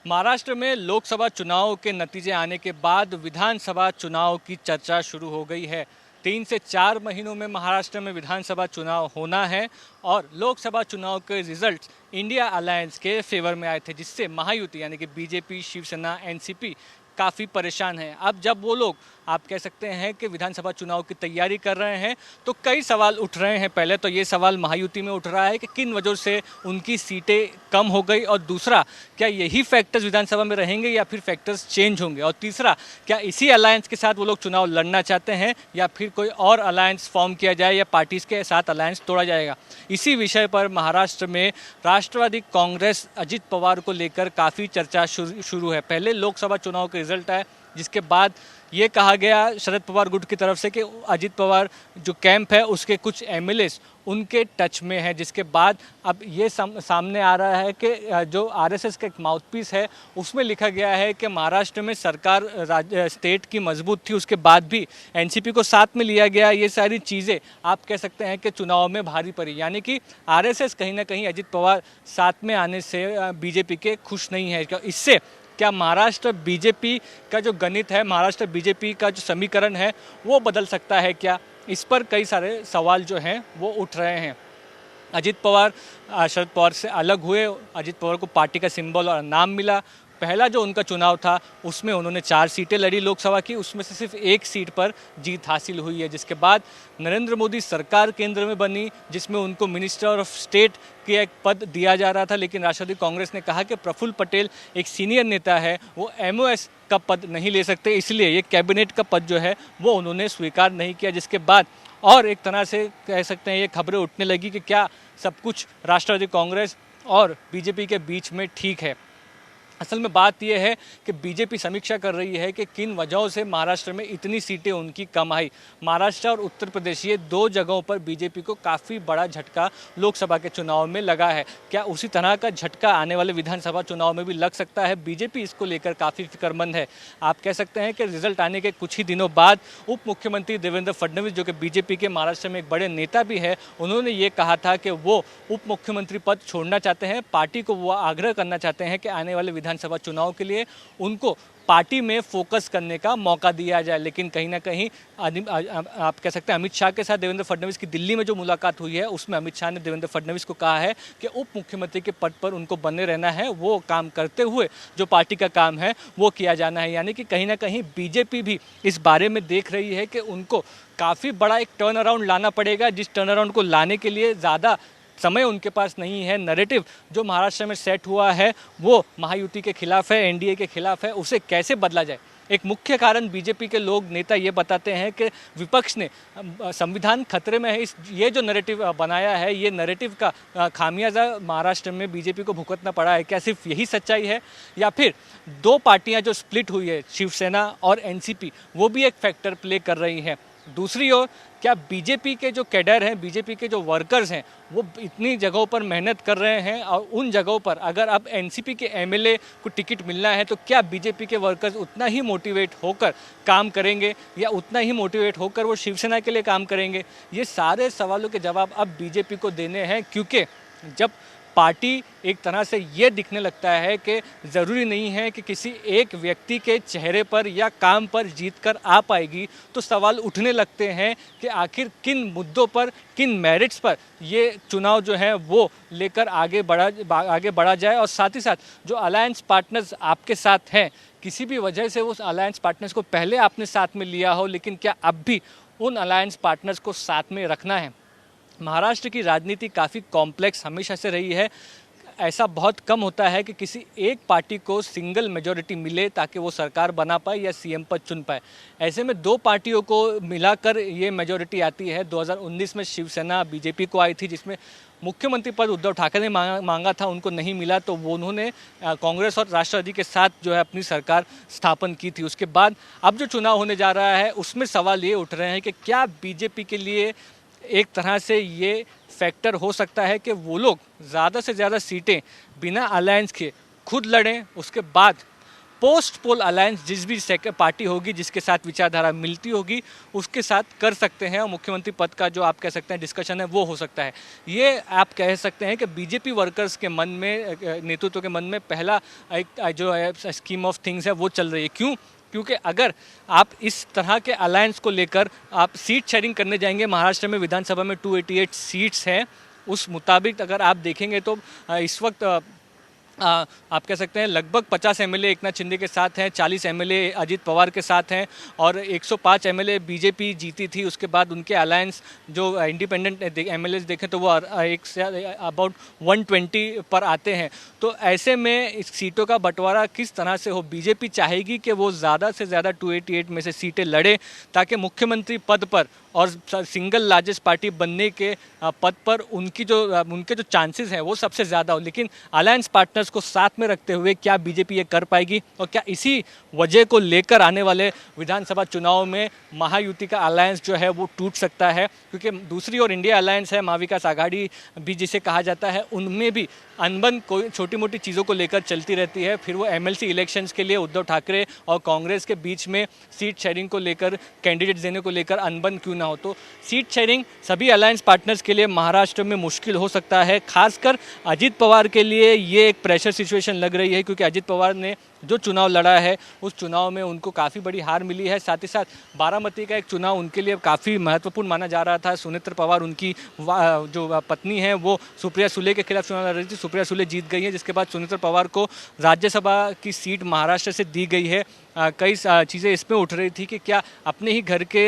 महाराष्ट्र में लोकसभा चुनाव के नतीजे आने के बाद विधानसभा चुनाव की चर्चा शुरू हो गई है। 3 से 4 महीनों में महाराष्ट्र में विधानसभा चुनाव होना है और लोकसभा चुनाव के रिजल्ट्स इंडिया अलायंस के फेवर में आए थे, जिससे महायुति यानी कि बीजेपी, शिवसेना, एनसीपी काफ़ी परेशान हैं। अब जब वो लोग आप कह सकते हैं कि विधानसभा चुनाव की तैयारी कर रहे हैं तो कई सवाल उठ रहे हैं। पहले तो ये सवाल महायुति में उठ रहा है कि किन वजहों से उनकी सीटें कम हो गई, और दूसरा क्या यही फैक्टर्स विधानसभा में रहेंगे या फिर फैक्टर्स चेंज होंगे, और तीसरा क्या इसी अलायंस के साथ वो लोग चुनाव लड़ना चाहते हैं या फिर कोई और अलायंस फॉर्म किया जाए या पार्टीज के साथ अलायंस तोड़ा जाएगा। इसी विषय पर महाराष्ट्र में राष्ट्रवादी कांग्रेस अजित पवार को लेकर काफ़ी चर्चा शुरू है। पहले लोकसभा चुनाव के रिजल्ट आए, जिसके बाद ये कहा गया शरद पवार गुट की तरफ से कि अजित पवार जो कैंप है उसके कुछ एमएलएस उनके टच में है, जिसके बाद अब ये सामने आ रहा है कि जो आरएसएस का एक माउथपीस है उसमें लिखा गया है कि महाराष्ट्र में सरकार स्टेट की मजबूत थी, उसके बाद भी एनसीपी को साथ में लिया गया। ये सारी चीज़ें आप कह सकते हैं कि चुनाव में भारी पड़ी, यानी कि आरएसएस कहीं ना कहीं अजित पवार साथ में आने से बीजेपी के खुश नहीं है। इससे क्या महाराष्ट्र बीजेपी का जो गणित है, महाराष्ट्र बीजेपी का जो समीकरण है वो बदल सकता है क्या? इस पर कई सारे सवाल जो हैं वो उठ रहे हैं। अजित पवार शरद पवार से अलग हुए, अजित पवार को पार्टी का सिंबल और नाम मिला। पहला जो उनका चुनाव था उसमें उन्होंने 4 सीटें लड़ी लोकसभा की, उसमें से सिर्फ 1 सीट पर जीत हासिल हुई है। जिसके बाद नरेंद्र मोदी सरकार केंद्र में बनी, जिसमें उनको मिनिस्टर ऑफ स्टेट के एक पद दिया जा रहा था, लेकिन राष्ट्रवादी कांग्रेस ने कहा कि प्रफुल्ल पटेल एक सीनियर नेता है, वो एमओएस का पद नहीं ले सकते, इसलिए ये कैबिनेट का पद जो है वो उन्होंने स्वीकार नहीं किया। जिसके बाद और एक तरह से कह सकते हैं ये खबरें उठने लगी कि क्या सब कुछ राष्ट्रवादी कांग्रेस और बीजेपी के बीच में ठीक है। असल में बात यह है कि बीजेपी समीक्षा कर रही है कि किन वजहों से महाराष्ट्र में इतनी सीटें उनकी कम आई। महाराष्ट्र और उत्तर प्रदेश ये 2 जगहों पर बीजेपी को काफ़ी बड़ा झटका लोकसभा के चुनाव में लगा है। क्या उसी तरह का झटका आने वाले विधानसभा चुनाव में भी लग सकता है? बीजेपी इसको लेकर काफ़ी फिक्रमंद है। आप कह सकते हैं कि रिजल्ट आने के कुछ ही दिनों बाद उप मुख्यमंत्री देवेंद्र फडणवीस, जो कि बीजेपी के महाराष्ट्र में एक बड़े नेता भी है, उन्होंने ये कहा था कि वो उप मुख्यमंत्री पद छोड़ना चाहते हैं। पार्टी को वो आग्रह करना चाहते हैं कि आने वाले विधानसभा चुनाव के लिए उनको पार्टी में फोकस करने का मौका दिया जाए। लेकिन कहीं ना कहीं आप कह सकते हैं अमित शाह के साथ देवेंद्र फडणवीस की दिल्ली में जो मुलाकात हुई है उसमें अमित शाह ने देवेंद्र फडणवीस को कहा है कि उप मुख्यमंत्री के पद पर उनको बने रहना है, वो काम करते हुए जो पार्टी का काम है वो किया जाना है। यानी कि कहीं ना कहीं बीजेपी भी इस बारे में देख रही है कि उनको काफ़ी बड़ा एक टर्न अराउंड लाना पड़ेगा, जिस टर्न अराउंड को लाने के लिए ज़्यादा समय उनके पास नहीं है। नैरेटिव जो महाराष्ट्र में सेट हुआ है वो महायुति के खिलाफ है, एनडीए के खिलाफ है, उसे कैसे बदला जाए। एक मुख्य कारण बीजेपी के लोग नेता ये बताते हैं कि विपक्ष ने संविधान खतरे में है, ये जो नैरेटिव बनाया है, ये नैरेटिव का खामियाजा महाराष्ट्र में बीजेपी को भुगतना पड़ा है। क्या सिर्फ यही सच्चाई है या फिर 2 पार्टियां जो स्प्लिट हुई है, शिवसेना और एनसीपी, वो भी एक फैक्टर प्ले कर रही हैं? दूसरी ओर क्या बीजेपी के जो कैडर हैं, बीजेपी के जो वर्कर्स हैं, वो इतनी जगहों पर मेहनत कर रहे हैं और उन जगहों पर अगर अब एनसीपी के एमएलए को टिकट मिलना है तो क्या बीजेपी के वर्कर्स उतना ही मोटिवेट होकर काम करेंगे या उतना ही मोटिवेट होकर वो शिवसेना के लिए काम करेंगे? ये सारे सवालों के जवाब अब बीजेपी को देने हैं, क्योंकि जब पार्टी एक तरह से ये दिखने लगता है कि ज़रूरी नहीं है कि किसी एक व्यक्ति के चेहरे पर या काम पर जीत कर आ पाएगी, तो सवाल उठने लगते हैं कि आखिर किन मुद्दों पर, किन मेरिट्स पर ये चुनाव जो है वो लेकर आगे बढ़ा जाए। और साथ ही साथ जो अलायंस पार्टनर्स आपके साथ हैं, किसी भी वजह से उस अलायंस पार्टनर्स को पहले आपने साथ में लिया हो, लेकिन क्या अब भी उन अलायंस पार्टनर्स को साथ में रखना है? महाराष्ट्र की राजनीति काफ़ी कॉम्प्लेक्स हमेशा से रही है। ऐसा बहुत कम होता है कि किसी एक पार्टी को सिंगल मेजॉरिटी मिले ताकि वो सरकार बना पाए या सीएम पद चुन पाए। ऐसे में 2 पार्टियों को मिलाकर ये मेजॉरिटी आती है। 2019 में शिवसेना बीजेपी को आई थी, जिसमें मुख्यमंत्री पद उद्धव ठाकरे ने मांगा था, उनको नहीं मिला, तो वो उन्होंने कांग्रेस और राष्ट्रवादी के साथ जो है अपनी सरकार स्थापन की थी। उसके बाद अब जो चुनाव होने जा रहा है उसमें सवाल ये उठ रहे हैं कि क्या बीजेपी के लिए एक तरह से ये फैक्टर हो सकता है कि वो लोग ज़्यादा से ज़्यादा सीटें बिना अलायंस के खुद लड़ें, उसके बाद पोस्ट पोल अलायंस जिस भी पार्टी होगी जिसके साथ विचारधारा मिलती होगी उसके साथ कर सकते हैं और मुख्यमंत्री पद का जो आप कह सकते हैं डिस्कशन है वो हो सकता है। ये आप कह सकते हैं कि बीजेपी वर्कर्स के मन में, नेतृत्व के मन में पहला एक जो है स्कीम ऑफ थिंग्स है वो चल रही है। क्यों? क्योंकि अगर आप इस तरह के अलायंस को लेकर आप सीट शेयरिंग करने जाएंगे, महाराष्ट्र में विधानसभा में 288 सीट्स हैं, उस मुताबिक अगर आप देखेंगे तो इस वक्त आप कह सकते हैं लगभग 50 एमएलए एकनाथ शिंदे के साथ हैं, 40 एमएलए अजीत पवार के साथ हैं और 105 एमएलए बीजेपी जीती थी। उसके बाद उनके अलायंस जो इंडिपेंडेंट एमएलए देखें तो वो एक से अबाउट 120 पर आते हैं। तो ऐसे में इस सीटों का बंटवारा किस तरह से हो, बीजेपी चाहेगी कि वो ज़्यादा से ज़्यादा 288 में से सीटें लड़े ताकि मुख्यमंत्री पद पर और सिंगल लार्जेस्ट पार्टी बनने के पद पर उनके जो चांसेस हैं वो सबसे ज़्यादा हो। लेकिन अलायंस पार्टनर्स को साथ में रखते हुए क्या बीजेपी ये कर पाएगी और क्या इसी वजह को लेकर आने वाले विधानसभा चुनाव में महायुति का अलायंस जो है वो टूट सकता है? क्योंकि दूसरी ओर इंडिया अलायंस है, महाविकास आघाड़ी भी जिसे कहा जाता है, उनमें भी अनबन कोई छोटी मोटी चीज़ों को लेकर चलती रहती है। फिर वो एमएलसी इलेक्शंस के लिए उद्धव ठाकरे और कांग्रेस के बीच में सीट शेयरिंग को लेकर, कैंडिडेट्स देने को लेकर अनबन क्यों ना हो। तो सीट शेयरिंग सभी अलायंस पार्टनर्स के लिए महाराष्ट्र में मुश्किल हो सकता है। खासकर अजीत पवार के लिए ये एक प्रेशर सिचुएशन लग रही है क्योंकि अजीत पवार ने जो चुनाव लड़ा है उस चुनाव में उनको काफ़ी बड़ी हार मिली है। साथ ही साथ बारामती का एक चुनाव उनके लिए काफ़ी महत्वपूर्ण माना जा रहा था। सुनेत्र पवार उनकी जो पत्नी है वो सुप्रिया सुले के खिलाफ चुनाव लड़ रही थी, सुप्रिया सुले जीत गई है, जिसके बाद सुनेत्र पवार को राज्यसभा की सीट महाराष्ट्र से दी गई है। कई चीज़ें इसमें उठ रही थी कि क्या अपने ही घर के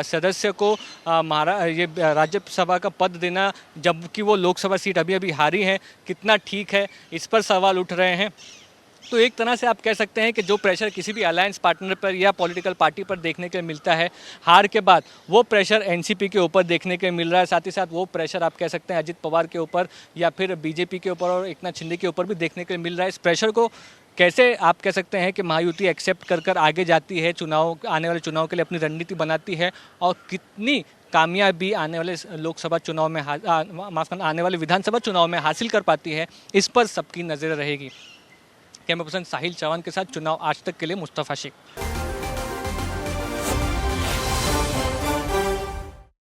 सदस्य को ये राज्यसभा का पद देना जबकि वो लोकसभा सीट अभी अभी हारी है, कितना ठीक है, इस पर सवाल उठ रहे हैं। तो एक तरह से आप कह सकते हैं कि जो प्रेशर किसी भी अलायंस पार्टनर पर या पॉलिटिकल पार्टी पर देखने के मिलता है हार के बाद, वो प्रेशर एनसीपी के ऊपर देखने के मिल रहा है। साथ ही साथ वो प्रेशर आप कह सकते हैं अजीत पवार के ऊपर या फिर बीजेपी के ऊपर और एकनाथ शिंदे के ऊपर भी देखने के मिल रहा है। इस प्रेशर को कैसे आप कह सकते हैं कि महायुति एक्सेप्ट कर आगे जाती है, आने वाले चुनाव के लिए अपनी रणनीति बनाती है और कितनी कामयाबी आने वाले लोकसभा चुनाव में आने वाले विधानसभा चुनाव में हासिल कर पाती है, इस पर सबकी नज़र रहेगी। कैमरा पर्सन साहिल चौहान के साथ चुनाव आज तक के लिए मुस्तफ़ा शेख।